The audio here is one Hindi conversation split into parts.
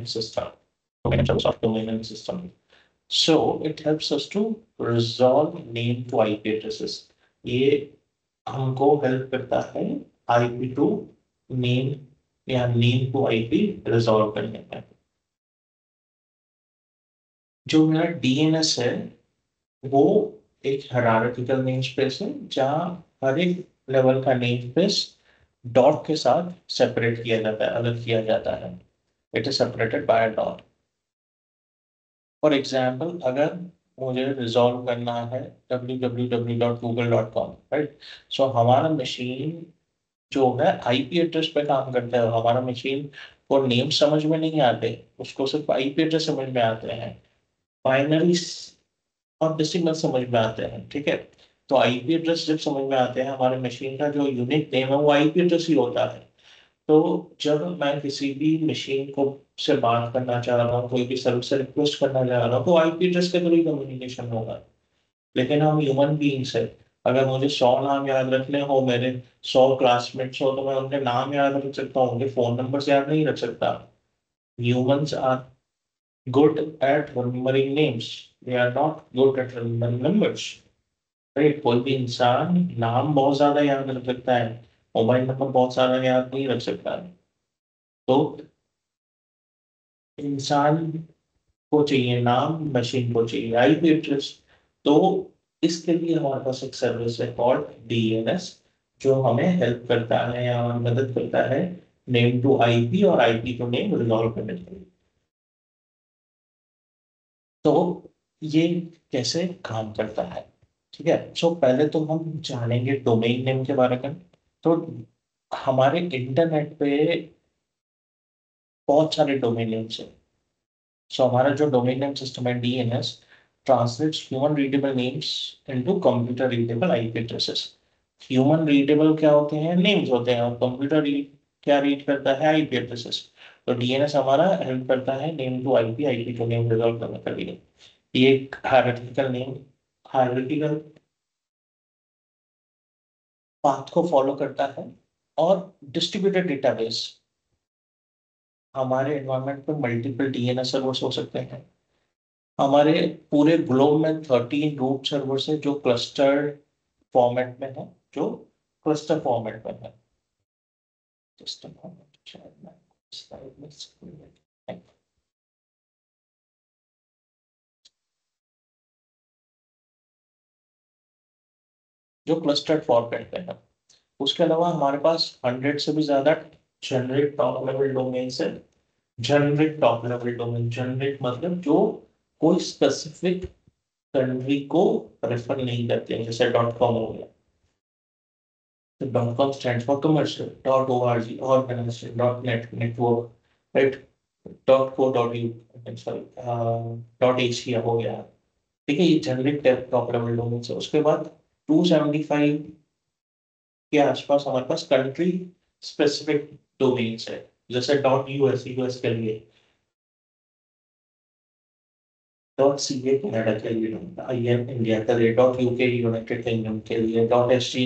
system, domain name service or domain name system. So it helps us to resolve name to IP addresses. ये हमको हेल्प करता है IP to name या name to IP रिजॉल्व करने में। जो मेरा DNS है वो एक हायरार्किकल नेम स्पेस है जहाँ हर एक लेवल का नेम स्पेस डॉट के साथ सेपरेट किया जाता है, अलग किया जाता है। It is separated by dot. For example, अगर मुझे रिजॉल्व करना है www.google.com, राइट, सो हमारा मशीन जो है आईपी एड्रेस पे काम करता है। हमारा मशीन को नेम समझ में नहीं आते, उसको सिर्फ आईपी एड्रेस समझ में आते हैं, बाइनरी और डेसिमल समझ में आते हैं, ठीक है। तो आईपी एड्रेस जब समझ में आते हैं, हमारे मशीन का जो यूनिक नेम है वो आईपी एड्रेस ही होता है। तो जब मैं किसी भी मशीन को से बात करना चाह रहा हूँ, कोई भी सर्विस से रिक्वेस्ट करना चाह रहा हूँ, तो आईपी एड्रेस के थ्रू ही कम्युनिकेशन होगा। लेकिन हम ह्यूमन बीइंग्स है, अगर मुझे 100 नाम याद रखने हो, मेरे 100 क्लासमेट्स हो, तो मैं उनके नाम याद रख सकता हूँ, उनके फोन नंबर याद नहीं रख सकता। Humans are good at remembering names, they are not good at remembering numbers, right? कोई भी इंसान नाम बहुत ज्यादा याद रख सकता है, मोबाइल नंबर बहुत सारा याद नहीं रख सकता है। तो इंसान को चाहिए नाम, मशीन को चाहिए आईपी एड्रेस। तो इसके लिए हमारे पास एक सर्विस है कॉल्ड डीएनएस, जो हमें हेल्प करता है या मदद करता है नेम टू आईपी और आईपी टू नेम रिजॉल्व करने के लिए। तो ये कैसे काम करता है, ठीक है। सो पहले तो हम जानेंगे डोमेन नेम के बारे में। तो हमारे इंटरनेट पे बहुत सारे डोमेन नेम्स हैं। सो हमारा जो डोमेन नेम सिस्टम है DNS translates human readable names into computer readable IP addresses. Human readable क्या होते हैं, नेम्स होते हैं, और कंप्यूटर रीड क्या रीड करता है, आईपी एड्रेसेस। तो डीएनएस हमारा हेल्प करता है name to IP, IP to name resolve करने के लिए। ये एक हायरार्किकल पाथ को फॉलो करता है। और डिस्ट्रीब्यूटेड डेटाबेस, हमारे एनवायरनमेंट में मल्टीपल डीएनएस सर्वर्स हो सकते हैं। हमारे पूरे ग्लोब में 13 रूट सर्वर्स है जो क्लस्टर्ड फॉर्मेट में है, जो क्लस्टर फॉर्मेट में है। क्लस्टर फॉर्मेट शायद मैं स्लाइड में जो क्लस्टर्ड फॉर्मेट में है। उसके अलावा हमारे पास 100 से भी ज्यादा जेनरिक टॉप लेवल डोमेन्स है। Generic top level domain, generic मतलब जो कोई स्पेसिफिक कंट्री को रेफर नहीं करते हैं, जैसे डॉट कॉम हो गया। तो dot com stand for commercial, dot O R G organisation, dot net network, right, dot co dot U sorry dot Asia हो गया। ठीक है, ये जेनरिक टॉप लेवल डोमेन है। उसके बाद 275 के आसपास हमारे पास कंट्री स्पेसिफिक डोमेन्स है, जैसे डॉट यूएस यूएस के लिए, डॉट सीए कनाडा के लिए, आईएन इंडिया के लिए, डॉट यूके यूनाइटेड किंगडम के लिए, डॉट एसटी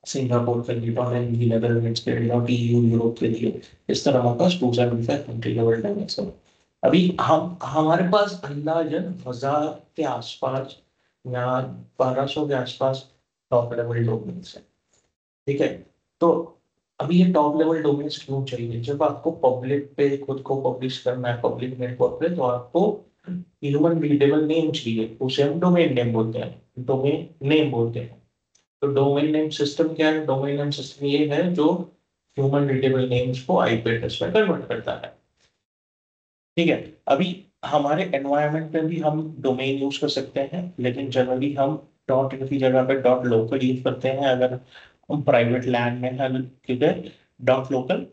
सिंगापुर के लिए, डॉट एनजी नेदरलैंड्स के लिए, डॉट ईयू यूरोप के लिए। इस तरह हमारे पास 275 कंट्री लेवल डोमेन्स है। अभी हम हमारे पास अंदाजन 1000 के आसपास या 1200 के आसपास टॉप लेवल डोमेन्स है, ठीक है। तो अभी ये टॉप लेवल डोमेन्स क्यों चाहिए? जब आपको पब्लिक पे खुद को पब्लिश करना है पब्लिक नेटवर्क पे, तो आपको ह्यूमन रीडेबल नेम चाहिए, उसे हम डोमेन नेम बोलते हैं, डोमेन नेम बोलते हैं। तो डोमेन नेम सिस्टम क्या है? डोमेन नेम सिस्टम ये है जो ह्यूमन रीडेबल नेम्स को आईपी एड्रेस में कन्वर्ट करता है, ठीक है। अभी हमारे एनवायरनमेंट में भी हम डोमेन यूज कर सकते हैं, लेकिन जनरली हम डॉट की जगह पे डॉट लोकल यूज करते हैं। अगर हम प्राइवेट लैंड में हैं, किधर डॉट लोकल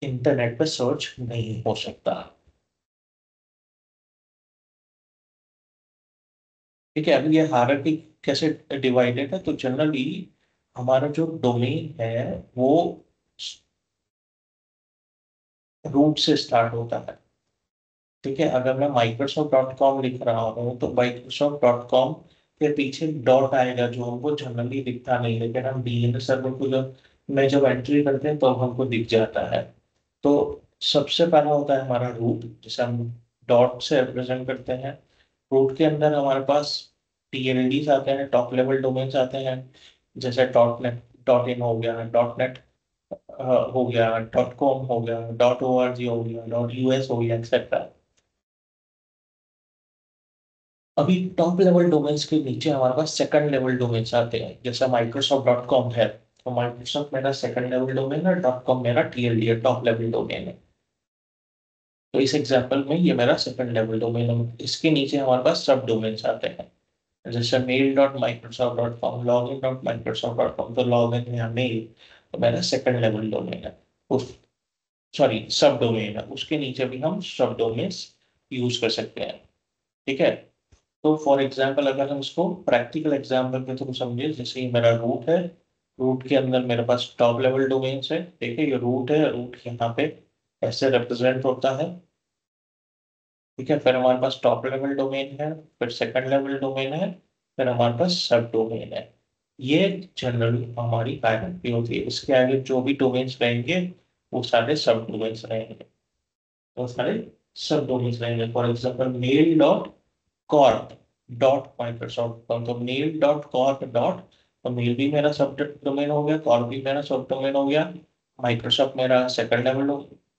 इंटरनेट पे सर्च नहीं हो सकता, ठीक है। अभी ये हायरार्की कैसे डिवाइडेड है? तो जनरली हमारा जो डोमेन है वो रूट से स्टार्ट होता है, ठीक है। अगर मैं microsoft.com लिख रहा हूँ तो microsoft.com के पीछे डॉट आएगा, जो हमको जनरली दिखता नहीं, लेकिन हम डीएनएस सर्वर को जब एंट्री करते हैं तो हमको दिख जाता है। तो सबसे पहला होता है हमारा रूट, जिसे हम डॉट से रिप्रेजेंट करते हैं। रूट के अंदर हमारे पास टीएलडीज आते हैं, टॉप लेवल डोमेन्स आते हैं, जैसे डॉट नेट, डॉट इन हो गया, डॉट नेट हो गया, डॉट कॉम हो गया, डॉट ओआरजी हो गया, डॉट यूएस हो गया, एक्सेट्रा। अभी टॉप लेवल डोमेन्स के नीचे हमारे पास सेकंड लेवल डोमेन्स आते हैं, जैसे माइक्रोसॉफ्ट डॉट कॉम है, तो माइक्रोसॉफ्ट मेरा सेकंड लेवल डोमेन है, डॉट कॉम मेरा टीएलडी है, टॉप लेवल डोमेन है। तो इस एग्जांपल में ये मेरा सेकंड लेवल डोमेन है। इसके नीचे हमारे पास सब डोमेन्स आते हैं, जैसे mail dot Microsoft dot com, log in dot Microsoft dot com, तो लॉग इन या मेल तो मेरा सेकंड लेवल डोमेन है। उस सॉरी सब डोमेन है, उसके नीचे भी हम सब डोमेन्स यूज कर सकते हैं। ठीक है। तो फॉर एग्जाम्पल अगर हम इसको प्रैक्टिकल एग्जाम्पल के थ्रू समझे, जैसे ये मेरा रूट है, रूट के अंदर मेरे पास टॉप लेवल डोमेन्स है। देखिए ये रूट है, रूट यहाँ पे ऐसे रिप्रेजेंट होता है। ठीक है, फिर हमारे पास टॉप लेवल डोमेन है, फिर सेकंड लेवल डोमेन है, फिर हमारे पास सब डोमेन है। ये जनरली हमारी हायरार्की होती है। इसके आगे जो भी डोमेन्स रहेंगे वो सारे सब डोमेन्स रहेंगे। तो सारे सब डोमेन्स रहेंगे। For example mail dot corp dot Microsoft com, तो मेल डॉट कॉर्प डॉट, तो मेल भी मेरा सब डोमेन हो गया, कॉर्प भी मेरा सब डोमेन हो गया, माइक्रोसॉफ्ट मेरा सेकंड लेवल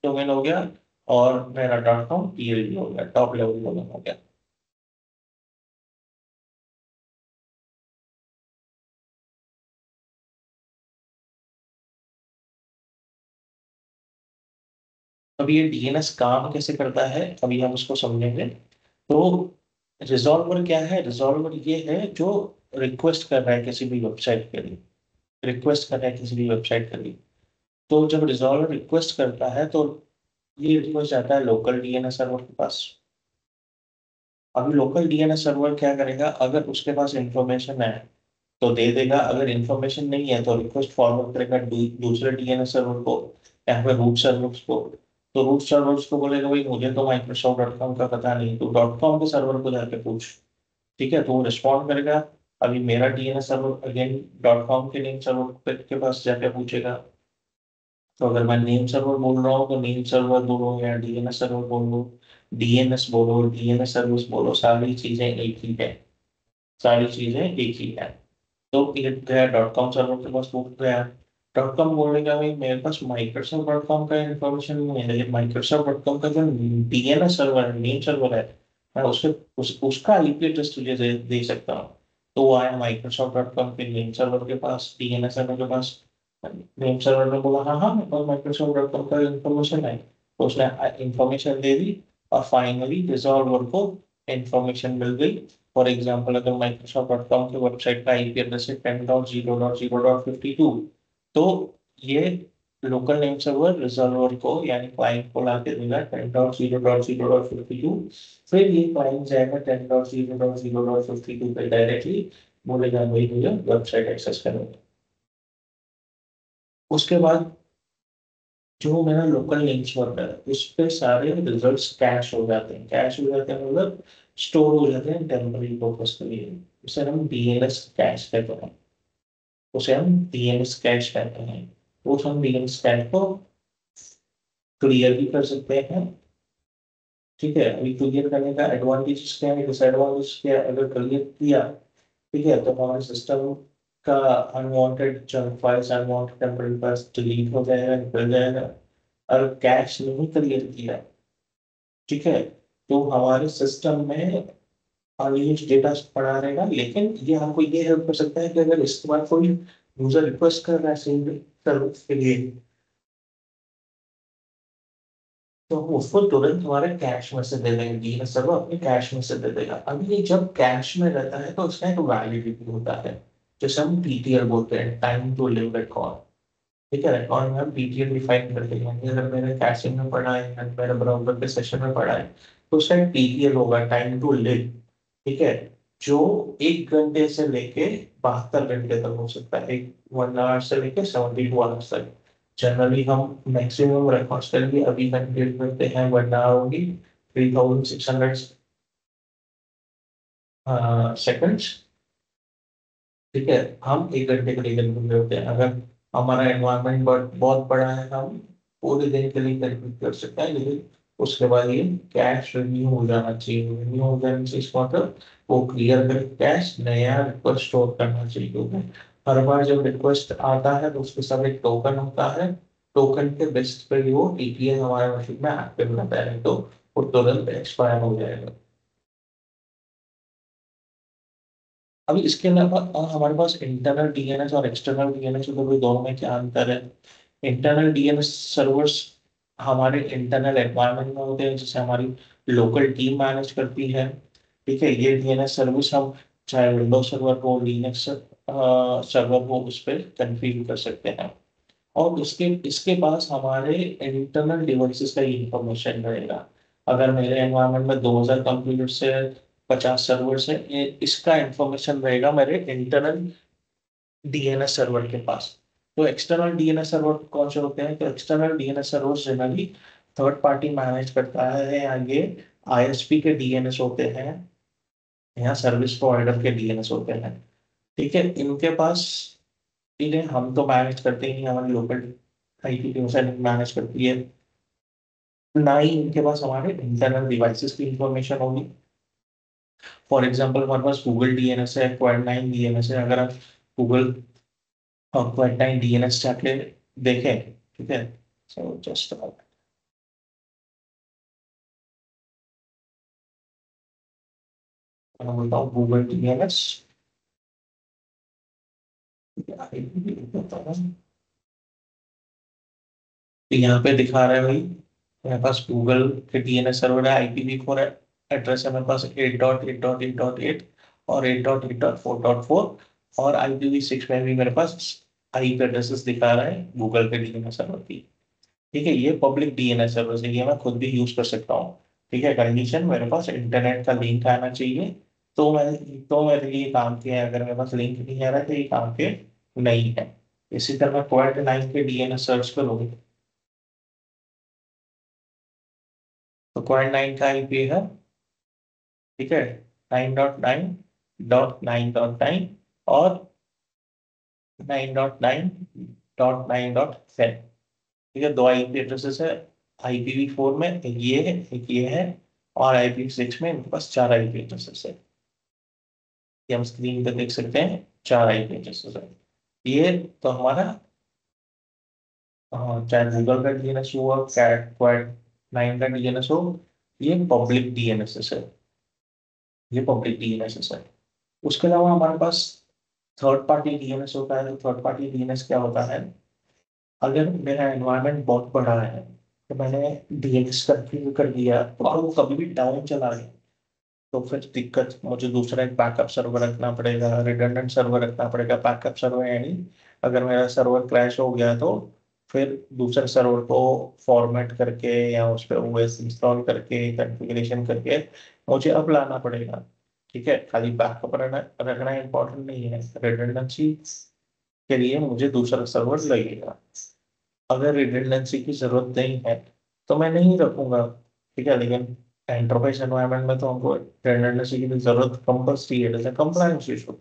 डोमेन हो गया, और मेरा डॉट कॉम टीएलडी हो गया, टॉप लेवल डोमेन हो गया। अब ये डीएनएस काम कैसे करता है अभी हम उसको समझेंगे। तो रिजॉल्वर क्या है? रिजॉल्वर ये है जो रिक्वेस्ट कर रहा है किसी भी वेबसाइट के लिए, रिक्वेस्ट कर रहा है किसी भी वेबसाइट के लिए। तो जब रिजॉल्वर रिक्वेस्ट करता है तो ये रिक्वेस्ट जाता है लोकल डीएनएस सर्वर के पास। अभी लोकल डीएनएस सर्वर क्या करेगा, अगर उसके पास इंफॉर्मेशन है तो दे देगा, अगर इंफॉर्मेशन नहीं है तो रिक्वेस्ट फॉरवर्ड करेगा दूसरे डीएनएस सर्वर को, यहाँ पे रूट सर्वर्स को। तो रूट सर्वर्स को बोलेगा भाई मुझे तो माइक्रोसॉफ्ट डॉट कॉम का पता नहीं, तो डॉट कॉम के सर्वर को जाके पूछ। ठीक है, तो वो रिस्पॉन्ड करेगा। अभी मेरा DNS server again dot com के नेम सर्वर के पास जाके पूछेगा। तो अगर मैं नेम सर्वर बोल रहा हूँ तो नेम सर्वर बोलो या डीएनएस सर्वर बोलो, डीएनएस बोलो, डीएनएस सर्विस बोलो, सारी चीजें एक ही है, सारी चीजें एक ही है। तो ये गया डॉट कॉम सर्वर के पास, पूछ गया डॉट कॉम बोलने का भाई मेरे पास माइक्रोसॉफ्ट डॉट कॉम का इन्फॉर्मेशन नहीं है, लेकिन माइक्रोसॉफ्ट डॉट कॉम का जो डीएनएस सर्वर है, नेम सर्वर है, मैं उसका आईपी एड्रेस तुझे दे सकता हूँ। तो वो आया माइक्रोसॉफ्ट डॉट कॉम के नेम सर्वर के पास, डीएनएस सर्वर के पास। नेम सर्वर ने बोला हाँ हाँ मेरे पास माइक्रोसॉफ्ट डॉट कॉम का इन्फॉर्मेशन है, तो उसने इन्फॉर्मेशन दे दी, और फाइनली रिजॉल्वर को इन्फॉर्मेशन मिल गई। फॉर एग्जाम्पल अगर माइक्रोसॉफ्ट डॉट कॉम की वेबसाइट का आईपी एड्रेस है 10.0.0.52, तो ये लोकल नेम सर्वर रिजॉल्वर को यानी क्लाइंट को ला के देगा 10.0.0.52। फिर ये क्लाइंट जाएगा 10.0.0.52 पे डायरेक्टली, बोलेगा भाई मुझे वेबसाइट एक्सेस करो। उसके बाद जो मेरा लोकल नेम सर्वर है उस पे सारे रिजल्ट्स कैश हो जाते हैं, कैश हो जाते हैं मतलब स्टोर हो जाते हैं टेम्पररी पर्पस के लिए। उसे हम डीएनएस कैश कहते हैं, उसे हम डीएनएस कैश कहते हैं। तो उस हम डीएनएस कैश को क्लियर भी कर सकते हैं। ठीक है, अभी क्लियर करने का एडवांटेज क्या है, डिसएडवांटेज क्या है? अगर क्लियर किया, ठीक है, तो हमारे सिस्टम का unwanted junk files, unwanted temporary files delete हो जाएगा, निकल जाएगा। और कैश नहीं क्लियर किया, ठीक है, तो हमारे सिस्टम में अनयूज डेटा पड़ा रहेगा। लेकिन ये हमको ये हेल्प कर सकता है कि अगर इसके बाद कोई यूजर रिक्वेस्ट कर रहा है सेम सर्विस के लिए, तो हम उसको तुरंत हमारे कैश में से दे देंगे, डीएनएस सर्वर अपने कैश में से दे देगा। अभी ये जब कैश में रहता है तो इसका एक वैलिडिटी होता है, जैसे हम टीटीएल बोलते हैं, टाइम टू लिव रिकॉर्ड। ठीक है, रिकॉर्ड में हम टीटीएल डिफाइन करते हैं कि अगर मेरे कैशिंग में पड़ा है या मेरे ब्राउजर के सेशन में पड़ा है तो उसका एक टीटीएल होगा, टाइम टू लिव। ठीक है, जो 1 घंटे से लेके 72 घंटे तक हो सकता है, एक 1 आवर से लेके 72 आवर्स तक। जनरली हम मैक्सिमम रिकॉर्ड्स करेंगे, अभी कंप्लीट करते हैं 1 आवर होगी 3600 सेकंड्स। ठीक है, हम 1 घंटे के लिए कंप्लीट करते हैं। अगर हमारा एनवायरनमेंट बहुत बहुत बड़ा है, हम पूरे दिन के लिए कन्फ्यूज कर सकता है, लेकिन उसके बाद ये कैश रिन्यू हो जाना चाहिए। रिन्यू हो जाने से इसका मतलब वो क्लियर कर कैश नया रिक्वेस्ट स्टोर करना चाहिए, क्योंकि हर बार जब रिक्वेस्ट आता है तो उसके साथ एक टोकन होता है। टोकन के बेसिस पे ही वो टीटीएल हमारे मशीन में एक्टिव रहता है, तो वो तुरंत एक्सपायर हो जाएगा। अभी इसके अलावा हमारे पास इंटरनल डीएनएस और एक्सटर्नल डीएनएस, तो भी दोनों में क्या अंतर है? इंटरनल डीएनएस सर्वर्स हमारे इंटरनल एनवायरनमेंट में होते हैं, जिसे हमारी लोकल टीम मैनेज करती है। ठीक है, ये डीएनएस सर्विस हम चाहे विंडोज सर्वर हो, लिनक्स सर्वर हो, उस पर कन्फिगर कर सकते हैं। और उसके इसके पास हमारे इंटरनल डिवाइसेस का इंफॉर्मेशन रहेगा। अगर मेरे एनवायरनमेंट में 2000 कंप्यूटर से 50 सर्वर्स है, इसका इंफॉर्मेशन रहेगा मेरे इंटरनल डीएनएस सर्वर के पास। तो एक्सटर्नल डीएनएस सर्वर कौन से होते हैं? तो external DNS server generally third party manage करता है, या ये आईएसपी के डीएनएस होते हैं, या सर्विस प्रोवाइडर के डीएनएस होते हैं। ठीक है, इनके पास, इन्हें हम तो मैनेज करते ही नहीं, हमारी लोकल आईपी मैनेज करती है। ना ही इनके पास हमारे इंटरनल डिवाइसेस की इंफॉर्मेशन होगी। फॉर एग्जांपल हमारे पास गूगल डीएनएस है, क्वाड 9 डीएनएस है। अगर आप गूगल क्वाड 9 डीएनएस जाके देखें, ठीक है, सो जस्ट मैं बोलता हूँ गूगल डीएनएस, तो यहाँ पे दिखा रहा है भाई, मेरे पास गूगल के डीएनएस सर्वर है, IPv4 एड्रेस है मेरे पास 8.8.8.8 और 8.8.4.4, और IPv6 में भी मेरे पास आईपी एड्रेसेस दिखा रहा है गूगल के डीएनएस सर्वर की। ठीक है, ये पब्लिक डीएनएस सर्वर है, ये मैं खुद भी यूज कर सकता हूँ। ठीक है, कंडीशन मेरे पास इंटरनेट का लिंक आना चाहिए, तो मेरे लिए काम किया है। अगर मेरे पास लिंक नहीं आ रहा है तो ये काम के नहीं है। इसी तरह मैं क्वाड 9 के डीएनएस सर्च करूंगी, तो क्वाड 9 का आईपी है, ठीक है, 9.9.9.9 और 9.9.9.10। ठीक है, दो आईपी एड्रेसेस है IPv4 में, एक ये है, एक ये है। और IPv6 में इनके पास चार आईपी एड्रेसेस है, ये हम स्क्रीन पे देख सकते हैं, चार आईपी एड्रेसेस है। ये तो हमारा चाहे गूगल का डीएनएस हुआ, कैट क्वाड 9 का डीएनएस हो, ये पब्लिक डीएनएस है, ये पब्लिक डीएनएस है। उसके अलावा हमारे पास थर्ड पार्टी डीएनएस होता है। तो थर्ड पार्टी डीएनएस क्या होता है? अगर मेरा एनवायरनमेंट बहुत बड़ा है, तो मैंने डीएनएस कॉन्फ़िगर कर दिया और वो कभी भी डाउन चला गया, तो फिर दिक्कत, मुझे दूसरा एक बैकअप सर्वर रखना पड़ेगा, रिडंडेंट सर्वर रखना पड़ेगा। बैकअप सर्वर यानी अगर मेरा सर्वर क्रैश हो गया तो फिर दूसरे सर्वर को फॉर्मेट करके या उस पर ओएस इंस्टॉल करके कॉन्फ़िगरेशन करके मुझे अब लाना पड़ेगा। ठीक है, खाली बैकअप रखना इंपॉर्टेंट नहीं है, रिडंडेंसी के लिए मुझे दूसरा सर्वर लगेगा। अगर रिडंडेंसी की जरूरत नहीं है तो मैं नहीं रखूंगा। ठीक है, लेकिन एंटरप्राइज एनवायरनमेंट में तो हमको रिडंडेंसी की भी जरूरत कंपल्सरी है, जैसे कंप्लायंस इशू,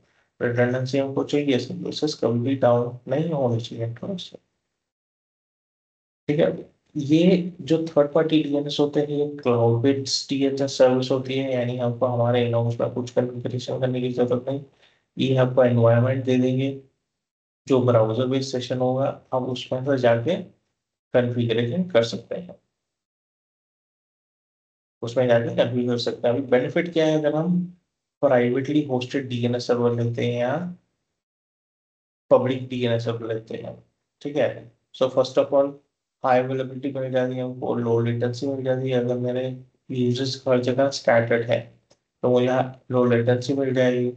रिडंडेंसी हमको चाहिए, सर्विसेज कभी भी डाउन नहीं होनी चाहिए enterprise से। ठीक है, ये जो थर्ड पार्टी डीएनएस होते हैं, ये क्लाउड बेस्ड डीएनएस सर्विस होती है, यानी हमको हमारे इन हाउस में कुछ कॉन्फ़िगरेशन करने की जरूरत नहीं। ये हमको एनवायरनमेंट दे देंगे, जो ब्राउजर बेस्ड सेशन होगा, हम उसमें से जाके कॉन्फ़िगरेशन कर सकते हैं, उसमें जाके कॉन्फ़िगर कर सकते हैं। अभी बेनिफिट क्या है अगर हम प्राइवेटली होस्टेड डीएनएस सर्वर लेते हैं या पब्लिक डीएनएस सर्वर लेते हैं? ठीक है, so first of all high availability मिल जाती है हमको, लो लेटेंसी मिल जाती है। अगर मेरे यूजर्स हर जगह स्कैटर्ड है तो मुझे लो लेटेंसी मिल जाएगी।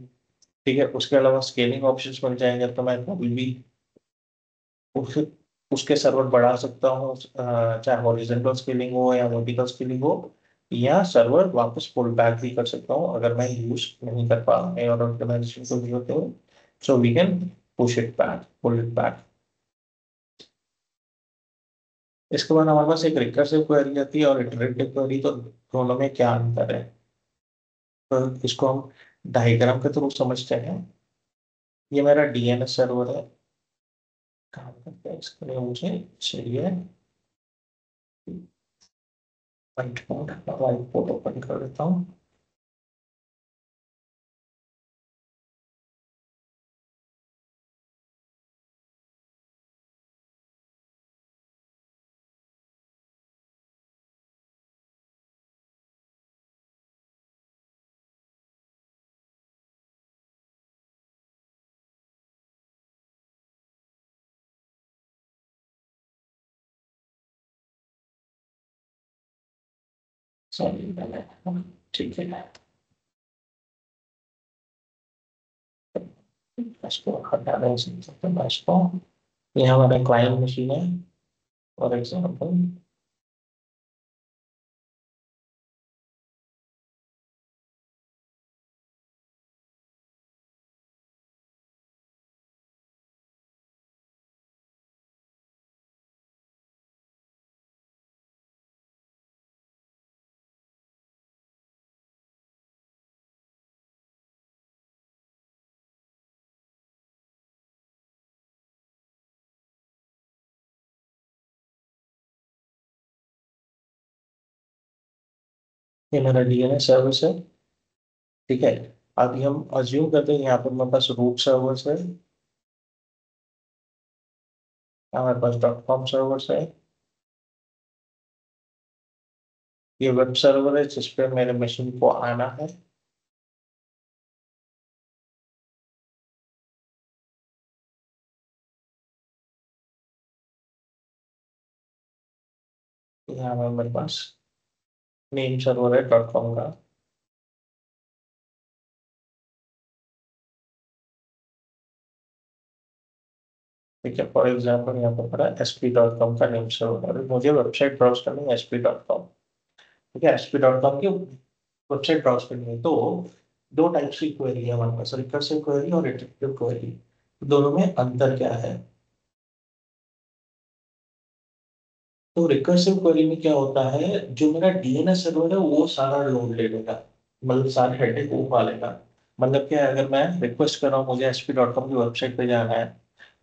ठीक है, उसके अलावा स्केलिंग ऑप्शंस मिल जाएंगे, तो मैं कभी भी उस, उसके सर्वर बढ़ा सकता हूँ, चाहे हॉरिजॉन्टल स्केलिंग हो या वर्टिकल स्केलिंग हो, या सर्वर वापस पुल बैक भी कर सकता हूँ अगर मैं यूज नहीं कर पा रहा और ऑर्गेनाइजेशन को जरूरत है, so we can push it back, pull it back. इसके बाद हमारे पास एक रिकर्सिव क्वेरी आती है और इटरेटिव क्वेरी, तो दोनों में क्या अंतर है? तो इसको हम डायग्राम के थ्रू समझते हैं। ये मेरा डीएनएस सर्वर है, काम करते हैं, इसके लिए मुझे चाहिए व्हाइट बोर्ड ओपन कर देता हूँ। सॉरी मैंने, ठीक है, इसको हटा नहीं सकते मैं इसको। ये हमारा क्लाइंट मशीन है फॉर एग्जाम्पल। ये मेरा डीएनएस सर्विस है, ठीक है। अभी हम अज्यूम करते हैं यहाँ पर हमारे पास रूट सर्वर्स है, हमारे पास डॉट कॉम सर्वर्स है, ये वेब सर्वर है जिस पे मेरे मशीन को आना है। यहाँ पर मेरे पास नेम सर्वर है डॉट कॉम का, ठीक है। फॉर एग्जाम्पल यहाँ पर पड़ा sp.com का नेम सर्वर है, मुझे वेबसाइट ब्राउज करनी है sp.com, ठीक है। sp.com की वेबसाइट ब्राउज करनी है तो दो टाइप्स की क्वेरी है हमारे पास, रिकर्सिव क्वेरी और इटरेटिव क्वेरी। दोनों में अंतर क्या है? तो रिकर्सिव क्वेरी में क्या होता है, जो मेरा डीएनएस सर्वर है वो सारा लोड ले लेगा, मतलब सारे हेडेक वो उठा लेगा। मतलब क्या है, अगर मैं रिक्वेस्ट कर रहा हूँ मुझे sp.com की वेबसाइट पे जाना है,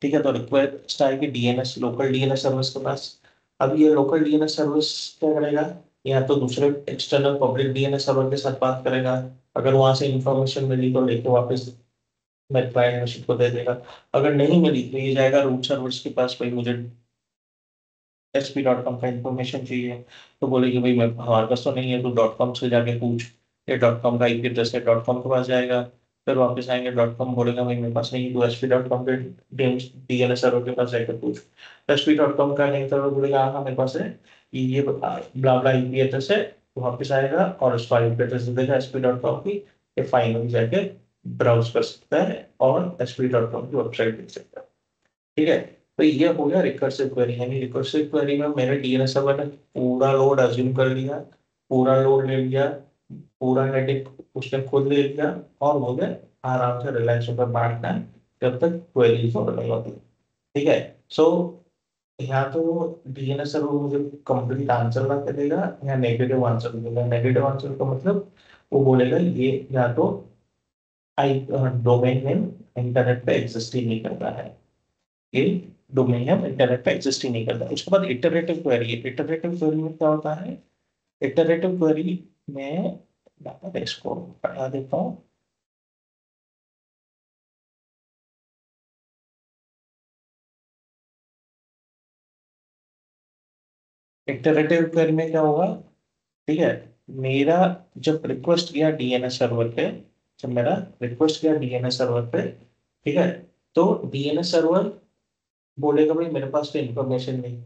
ठीक है, तो रिक्वेस्ट आएगी डीएनएस लोकल डीएनएस सर्विस के पास। अब ये लोकल डीएनएस सर्विस क्या करेगा, या तो दूसरे एक्सटर्नल पब्लिक डीएनएस सर्वर के साथ बात करेगा, अगर वहां से इंफॉर्मेशन मिली तो लेके वापस मेरे क्लाइंट मशीन को दे देगा। अगर नहीं मिली तो ये जाएगा रूट सर्वर्स के पास, भाई मुझे sp.com का इंफॉर्मेशन चाहिए, तो बोलेगी भाई मैं हमारे पास तो नहीं है, तो डॉट कॉम से जाके पूछ। ये डॉट कॉम का आईपी एड्रेस है, डॉट कॉम के पास जाएगा, फिर वापस आएंगे डॉट कॉम बोलेगा भाई मेरे पास नहीं है, तो sp.com के डीएनएस सर्वर के पास जाकर पूछ। sp.com का नहीं सर्वर बोलेगा हाँ मेरे पास है, ये ब्ला ब्ला आईपी एड्रेस है, तो वापस आएगा और उसको आईपी एड्रेस दे देगा sp.com की। ये फाइनली जाके ब्राउज कर सकता है और sp.com की वेबसाइट देख सकता है, ठीक है। तो ये हो गया रिकर्सिव क्वेरी, यानी रिकर्सिव क्वेरी में मेरे डीएनएस सर्वर ने पूरा लोड अज्यूम कर लिया, पूरा लोड ले लिया, पूरा हेडेक उसने खुद ले लिया, और मुझे आराम से रिलायंस पर बांटना है जब तक क्वेरी सॉल्व नहीं होती, ठीक है। सो यहाँ तो डीएनएस सर्वर मुझे कंप्लीट आंसर ला के देगा या नेगेटिव आंसर देगा। नेगेटिव आंसर का मतलब वो बोलेगा ये या तो आई डोमेन नेम इंटरनेट पे एग्जिस्ट ही नहीं करता है, ये डोमेन नेम इंटरनेट पे एग्जिस्ट ही नहीं करता। उसके बाद इटरेटिव क्वेरी है। इटरेटिव क्वेरी में क्या होता है, इटरेटिव क्वेरी में डेटाबेस को पढ़ा देता हूँ। इटरेटिव क्वेरी में क्या होगा, ठीक है, मेरा जब रिक्वेस्ट गया डीएनएस सर्वर पे, जब मेरा रिक्वेस्ट गया डीएनएस सर्वर पे, ठीक है, तो डीएनएस सर्वर बोलेगा भाई मेरे पास तो इन्फॉर्मेशन नहीं है।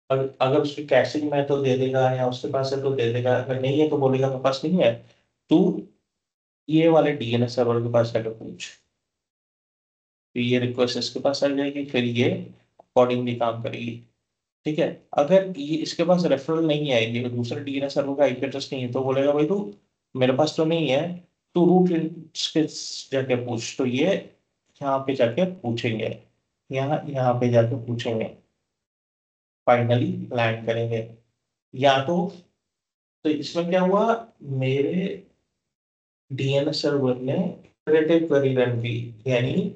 अगर उसकी कैशिंग में है तो दे देगा, या उसके पास है तो दे देगा, अगर नहीं है तो बोलेगा मेरे पास नहीं है, तू ये वाले डीएनएस सर्वर के पास जाकर पूछ। तो ये रिक्वेस्ट इसके पास आ जाएगी, फिर ये अकॉर्डिंगली काम करेगी, ठीक है। अगर ये इसके पास रेफरल नहीं है, ये दूसरे डीएनएस सर्वर का आईपी एड्रेस नहीं है, तो बोलेगा भाई तू मेरे पास तो नहीं है, तू रूट के जाके पूछ। तो ये यहाँ पे जाके पूछेंगे, यहाँ पे जाके पूछेंगे, फाइनली लैंड करेंगे। या तो इसमें क्या हुआ, मेरे डीएनएस सर्वर ने इटरेटिव क्वेरी रन की, यानी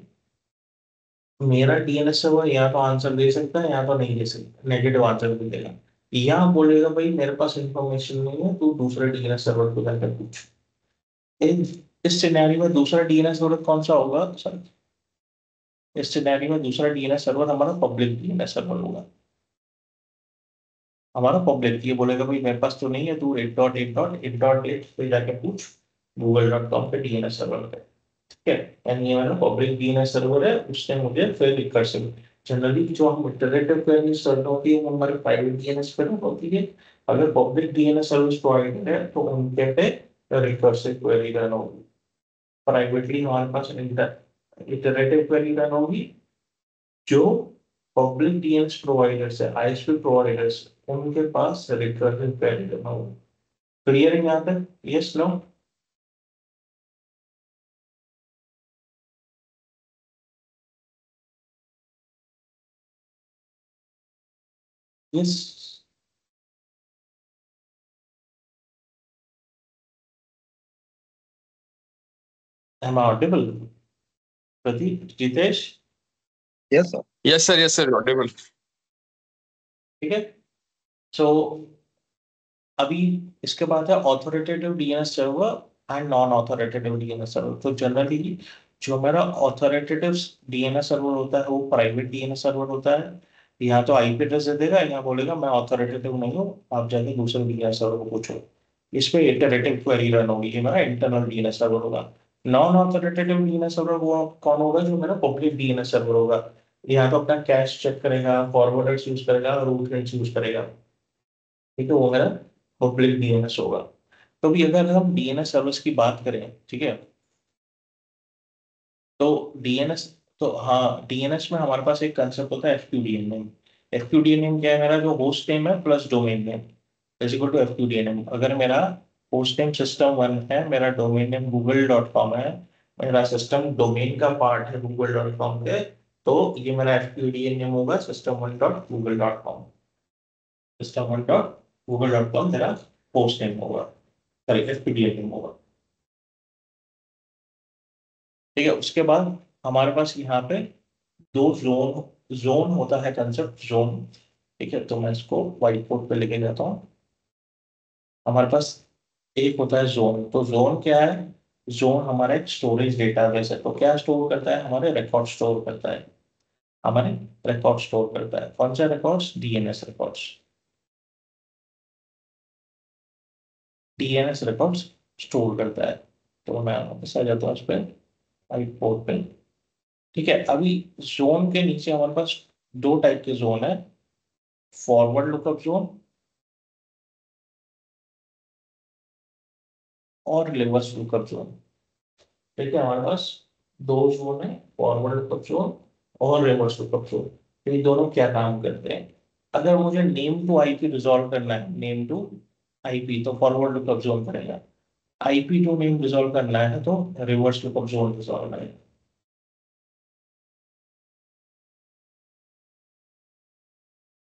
मेरा डीएनएस सर्वर या तो आंसर दे सकता है या तो नहीं दे सकता, नेगेटिव आंसर भी देगा। यहाँ बोलेगा भाई मेरे पास इंफॉर्मेशन नहीं है, तू दूसरे डीएनएस सर्वर को जाकर पूछ। इन इस सिनेरियो में दूसरा डीएनएस सर्वर कौन सा होगा सर? इस सिनेरियो में दूसरा डीएनएस सर्वर हमारा पब्लिक डीएनएस सर्वर होगा। हमारा पब्लिक ये बोलेगा भाई मेरे पास तो नहीं है, तू 8.8.8.8 पे जाके पूछ google.com पे डीएनएस सर्वर पे। ठीक है, यानी ये मेरा पब्लिक डीएनएस सर्वर है, उसने मुझे फिर रिकर्सिव। जनरली जो हम इटरेटिव क्वेरीज रन होती है वो हमारे प्राइवेट डीएनएस पे रन होती है। अगर पब्लिक डीएनएस सर्विस प्रोवाइडर है तो उनके पे रिकर्सिव क्वेरी रन होगी। प्राइवेटली हमारे पास इटरेटिव क्वेरी रन होगी। जो पब्लिक डीएनएस प्रोवाइडर्स है, आईएसपी प्रोवाइडर्स, उनके पास रिकर्सिव क्वेरी रन होगी। क्लियर है यहाँ तक? Yes no? Yes. Am audible? Pradeep, Jitesh? Yes sir. Yes sir audible. ठीक है। सो अभी इसके बाद है authoritative DNS server and non authoritative DNS server. तो जनरली जो मेरा ऑथोरिटेटिव डीएनएस सर्वर होता है वो प्राइवेट डीएनएस सर्वर होता है। यहाँ तो आईपी एड्रेस दे देगा, यहाँ बोलेगा मैं ऑथोरिटेटिव नहीं हूँ, आप जाके दूसरे डीएनएस सर्वर को पूछो। इस पे इटरेटिव क्वेरी रन होगी, ये मेरा इंटरनल डीएनएस सर्वर होगा। नॉन ऑथोरिटेटिव डीएनएस सर्वर वो कौन होगा? जो मेरा पब्लिक डीएनएस सर्वर होगा। यहाँ तो अपना कैश चेक करेगा, फॉरवर्डर्स यूज करेगा, रूट यूज करेगा। ठीक है, वो मेरा पब्लिक डीएनएस होगा। तो भी अगर हम डीएनएस सर्विस की बात करें, ठीक है, तो डीएनएस, तो हाँ डीएनएस में हमारे पास एक कंसेप्ट होता है एफक्यूडीएन नेम। एफक्यूडीएन नेम क्या है? मेरा जो होस्ट नेम है plus domain name is equal to FQDN name. अगर मेरा होस्ट नेम system1 है, मेरा डोमेन नेम google.com है, मेरा सिस्टम डोमेन का पार्ट है google.com के, तो ये मेरा एफक्यूडीएन नेम होगा system1.google.com। system1.google.com मेरा होस्ट नेम होगा, सॉरी एफक्यूडीएन नेम होगा। ठीक है, उसके बाद हमारे पास यहाँ पे दो जोन जोन होता है, कंसेप्ट जोन। ठीक है, तो मैं इसको व्हाइट बोर्ड पे लेके जाता हूँ। हमारे पास एक होता है जोन। तो जोन क्या है? जोन हमारा एक स्टोरेज डेटाबेस है। तो क्या स्टोर करता है? हमारे रिकॉर्ड स्टोर करता है। हमारे रिकॉर्ड स्टोर करता है। कौन सा records? DNS records. DNS records store करता है। तो मैं वापस आ जाता हूँ इस पे व्हाइट बोर्ड पे। ठीक है, अभी जोन के नीचे हमारे पास दो टाइप के जोन है, फॉरवर्ड लुकअप जोन और रिवर्स लुकअप जोन। ठीक है, हमारे पास दो जोन है, फॉरवर्ड लुकअप जोन और रिवर्स लुकअप जोन। तो ये दोनों क्या काम करते हैं? अगर मुझे नेम टू आईपी रिजॉल्व करना है, नेम टू आईपी, तो फॉरवर्ड लुकअप जोन करेगा। आईपी टू नेम रिजॉल्व करना है तो रिवर्स लुकअप जोन रिजॉल्व करेगा।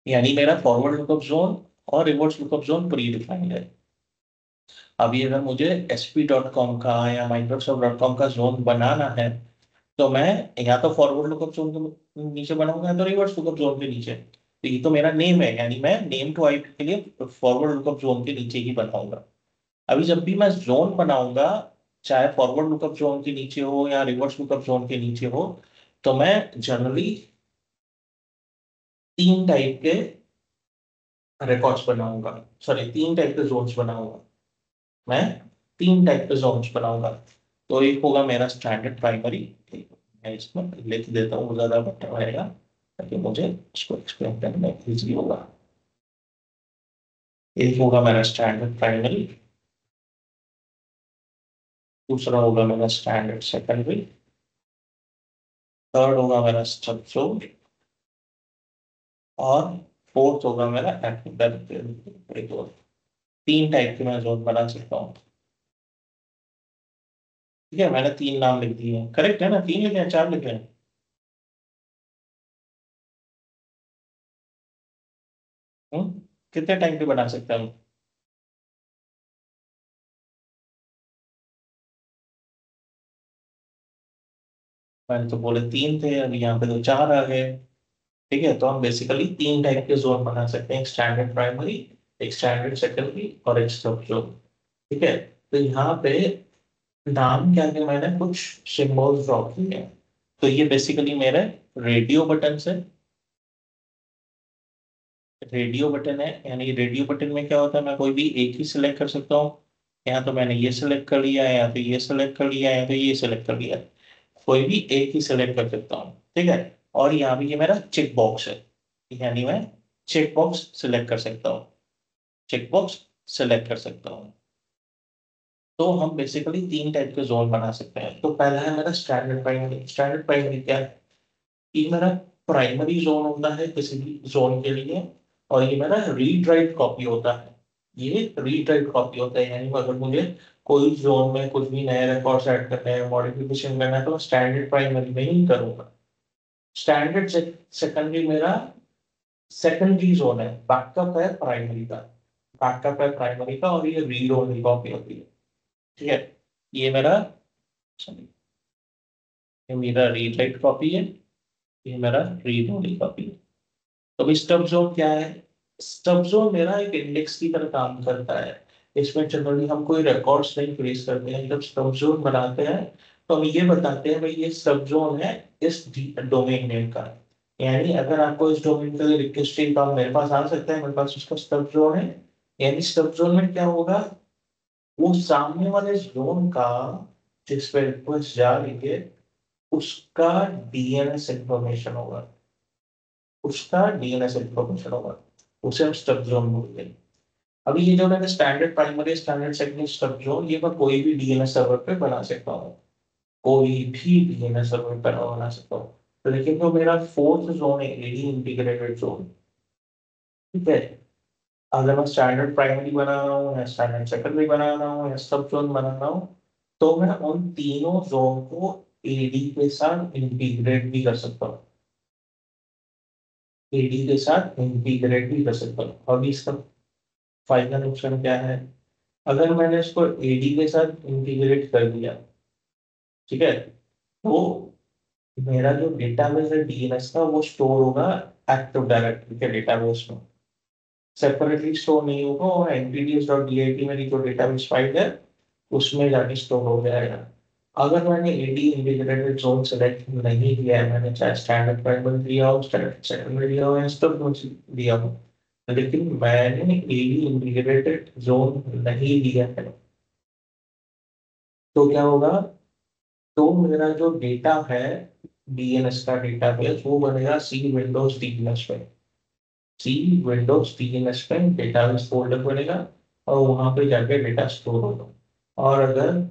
यानी मेरा फॉरवर्ड लुकअप जोन और reverse lookup zone pre defined है। अभी अगर मुझे sp.com का या microsoft.com का जोन बनाना है, तो मैं या तो फॉरवर्ड लुकअप जोन के नीचे बनाऊंगा या तो रिवर्स लुकअप जोन के नीचे। तो ये तो मेरा नेम है, यानी मैं नेम टू आईपी के लिए फॉरवर्ड लुकअप जोन के नीचे ही बनाऊंगा। अभी जब भी मैं जोन बनाऊंगा, चाहे फॉरवर्ड लुकअप जोन के नीचे हो या रिवर्स लुकअप जोन के नीचे हो, तो मैं जनरली तीन टाइप के रिकॉर्ड्स बनाऊंगा, सॉरी तीन टाइप के जोन्स बनाऊंगा। मैं तीन टाइप के जोन्स बनाऊंगा। तो एक होगा मेरा स्टैंडर्ड प्राइमरी, मैं इसमें लिख देता हूँ, ज्यादा बेटर रहेगा ताकि मुझे इसको एक्सप्लेन करने में इजी होगा। एक होगा मेरा स्टैंडर्ड प्राइमरी, दूसरा होगा मेरा स्टैंडर्ड सेकेंडरी, थर्ड होगा मेरा स्ट्रक्चर, और फोर्थ होगा मेरा एक्टिव। तीन टाइप के मैं जोन बना सकता हूँ। ठीक है, मैंने तीन नाम लिख दिए हैं, करेक्ट है ना? तीन लिखे हैं, चार लिखे हैं? कितने टाइप के बना सकता हूँ? मैंने तो बोले तीन थे, अभी यहाँ पे तो चार आ गए। ठीक है, तो हम बेसिकली 3 टाइप के जोन बना सकते हैं, एक स्टैंडर्ड प्राइमरी, एक स्टैंडर्ड सेकेंडरी और एक सब जोन। ठीक है, तो यहाँ पे नाम क्या है, मैंने कुछ सिंबल्स ड्रॉ किए हैं। तो ये बेसिकली मेरे रेडियो बटन है। रेडियो बटन है, यानी रेडियो बटन में क्या होता है, मैं कोई भी एक ही सिलेक्ट कर सकता हूँ। या तो मैंने ये सिलेक्ट कर लिया है, या तो ये सिलेक्ट कर लिया है, या तो ये सिलेक्ट कर लिया है। कोई भी एक ही सिलेक्ट कर सकता हूँ। ठीक है, और यहाँ भी ये मेरा चेक बॉक्स है, यानी मैं चेक बॉक्स सिलेक्ट कर सकता हूँ। चेक बॉक्स सिलेक्ट कर सकता हूँ। तो हम बेसिकली 3 टाइप के जोन बना सकते हैं। तो पहला है मेरा स्टैंडर्ड प्राइमरी। स्टैंडर्ड प्राइमरी क्या है, ये मेरा प्राइमरी जोन होता है किसी भी जोन के लिए, और ये मेरा रीड राइट कॉपी होता है। ये रीड राइट कॉपी होता है, यानी अगर मुझे कोई जोन में कुछ भी नए रिकॉर्ड्स ऐड करने हैं, मॉडिफिकेशन करना है, तो मैं स्टैंडर्ड प्राइमरी में ही करूंगा। स्टैंडर्ड सेकेंडरी मेरा सेकेंडरी जोन है, बैकअप है प्राइमरी का। बैकअप है प्राइमरी का, और ये रीड ओनली कॉपी होती है। ठीक है, ये मेरा ये मेरा रीड राइट कॉपी है, ये मेरा रीड ओनली कॉपी है। तो अभी स्टब जोन क्या है, स्टब जोन मेरा एक इंडेक्स की तरह काम करता है। इसमें जनरली हम कोई रिकॉर्ड्स नहीं प्लेस करते हैं। जब स्टब जोन बनाते हैं तो हम ये बताते हैं भाई ये स्टब जोन है इस डोमेन नेम का। यानी अगर आपको इस डोमेन के लिए रिक्वेस्ट चाहिए तो आप मेरे पास आ सकते हैं, मेरे पास उसका स्टब जोन है। यानी स्टब जोन में क्या होगा, वो सामने वाले जोन का जिस पे रिक्वेस्ट जा रही है उसका डीएनएस इंफॉर्मेशन होगा। उसका डीएनएस इंफॉर्मेशन होगा, उसे हम स्टब जोन बोलते हैं। अभी ये जो मैंने standard primary standard secondary stub zone, ये मैं कोई भी डीएनएस सर्वर पे बना सकता हूँ। कोई भी डीएनएस सर्वर पे बना सकता हूँ। तो लेकिन जो मेरा फोर्थ जोन है, एडी इंटीग्रेटेड जोन, ठीक है, अगर मैं स्टैंडर्ड प्राइमरी बना रहा हूँ या स्टैंडर्ड सेकेंडरी बना रहा हूँ या सब जोन बना रहा हूँ, तो मैं उन तीनों जोन को एडी के साथ इंटीग्रेट भी कर सकता हूँ। एडी के साथ इंटीग्रेट भी कर सकता हूँ। अभी इसका फाइनल ऑप्शन क्या है, अगर मैंने इसको एडी के साथ इंटीग्रेट कर दिया, ठीक है, तो मेरा जो डेटाबेस है डीएनएस का वो स्टोर होगा एक्टिव डायरेक्टरी के डेटाबेस में, सेपरेटली स्टोर नहीं होगा। और npts.dat मेरी जो डेटाबेस फाइल है उसमें जाके स्टोर हो जाएगा। अगर मैंने एडी इंटीग्रेटेड जोन सेलेक्ट नहीं किया है, मैंने चाहे स्टैंडर्ड प्राइमरी लिया हो, स्टैंडर्ड सेकेंडरी लिया हो या स्टब लिया हो, लेकिन मैंने एडी इंटीग्रेटेड जोन नहीं लिया है, तो क्या होगा, तो मेरा जो डेटा है डीएनएस का डेटाबेस वो बनेगा सी विंडोज डीएनएस पे। सी विंडोज डीएनएस पे डेटाबेस फोल्डर बनेगा, और वहां पे जाके डेटा स्टोर होगा। और अगर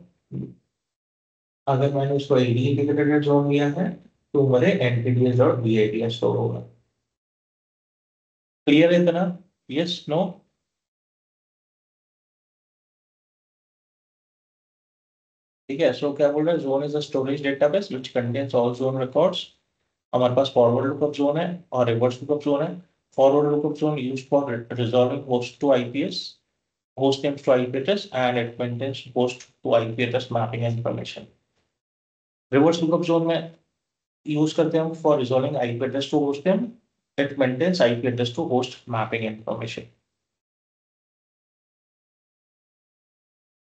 अगर मैंने उसको एडी इंटीग्रेटेड जोन लिया है तो मेरे ntds.dat स्टोर होगा। क्लियर है इतना, यस नो? ठीक है, सो क्या बोल रहे हैं, zone is a storage database which contains all zone records. हमारे पास फॉरवर्ड लुकअप जोन है और रिवर्स लुकअप जोन है। Forward lookup zone used for resolving host to IPs, host names to IP address, and it maintains host to IP address mapping information. Reverse lookup zone में यूज करते हैं हम for resolving IP address to host name, it maintains IP address to host mapping information.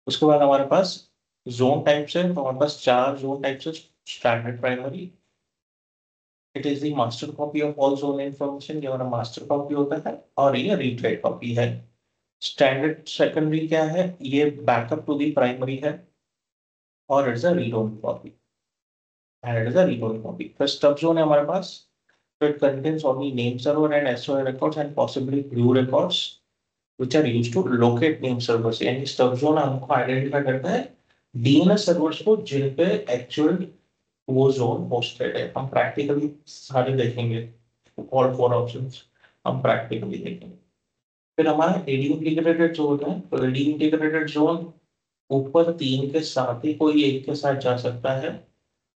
उसके बाद हमारे पास जोन टाइप्स है, तो हमारे पास 4 जोन टाइप्स है। Standard primary, it is the master copy of all zone information, ये हमारा मास्टर कॉपी होता है, और ये रीड राइट कॉपी है। स्टैंडर्ड सेकेंडरी क्या है, ये बैकअप टू दी प्राइमरी है, और it's a read only copy, and it is a read-only copy. The stub zone है हमारे पास, so it contains only name server and SOA records and possibly glue records which are used to locate name servers. यानी stub zone हमको आइडेंटिफाई करता है DNS सर्वर्स को जिन पे एक्चुअल वो जोन होस्टेड है। हम प्रैक्टिकली सारे देखेंगे, ऑल 4 ऑप्शंस हम प्रैक्टिकली देखेंगे। फिर हमारा एडी इंटीग्रेटेड जोन है, तो एडी इंटीग्रेटेड जोन ऊपर 3 के साथ ही कोई एक के साथ जा सकता है।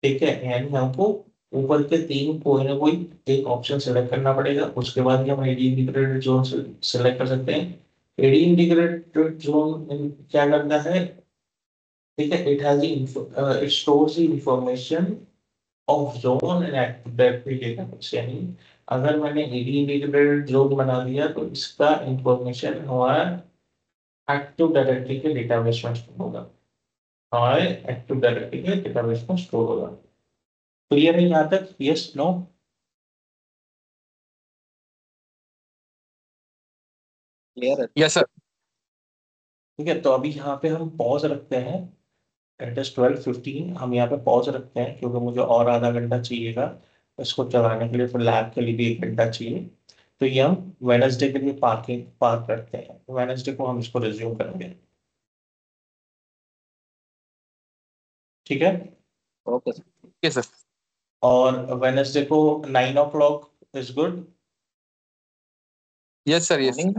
ठीक है, यानी हमको ऊपर के 3 कोई ना कोई एक ऑप्शन सेलेक्ट करना पड़ेगा, उसके बाद ही हम एडी इंटीग्रेटेड जोन सेलेक्ट कर सकते हैं। एडी इंटीग्रेटेड जोन क्या करता है, ठीक है, it has it stores the information of zone and active directory database. यानी अगर मैंने एडी इंटीग्रेटेड जोन बना दिया तो इसका इंफॉर्मेशन हमारा एक्टिव डायरेक्टरी के डेटाबेस में स्टोर होगा, हमारे एक्टिव डायरेक्टरी के डेटाबेस में स्टोर होगा। क्लियर है यहाँ तक? Yes, no? क्लियर है। Yes sir. ठीक है, तो अभी यहाँ पे हम पॉज रखते हैं। एट 12:15 हम यहाँ पे पॉज रखते हैं, क्योंकि मुझे और आधा घंटा चाहिएगा इसको चलाने के लिए, फिर लैब के लिए भी 1 घंटा चाहिए। तो ये हम वेडनेसडे के लिए पार्क करते हैं, वेडनेसडे को हम इसको रिज्यूम करेंगे। ठीक है, ओके सर। Yes sir. और वेडनेसडे को 9 o'clock is good. Yes sir. Yes morning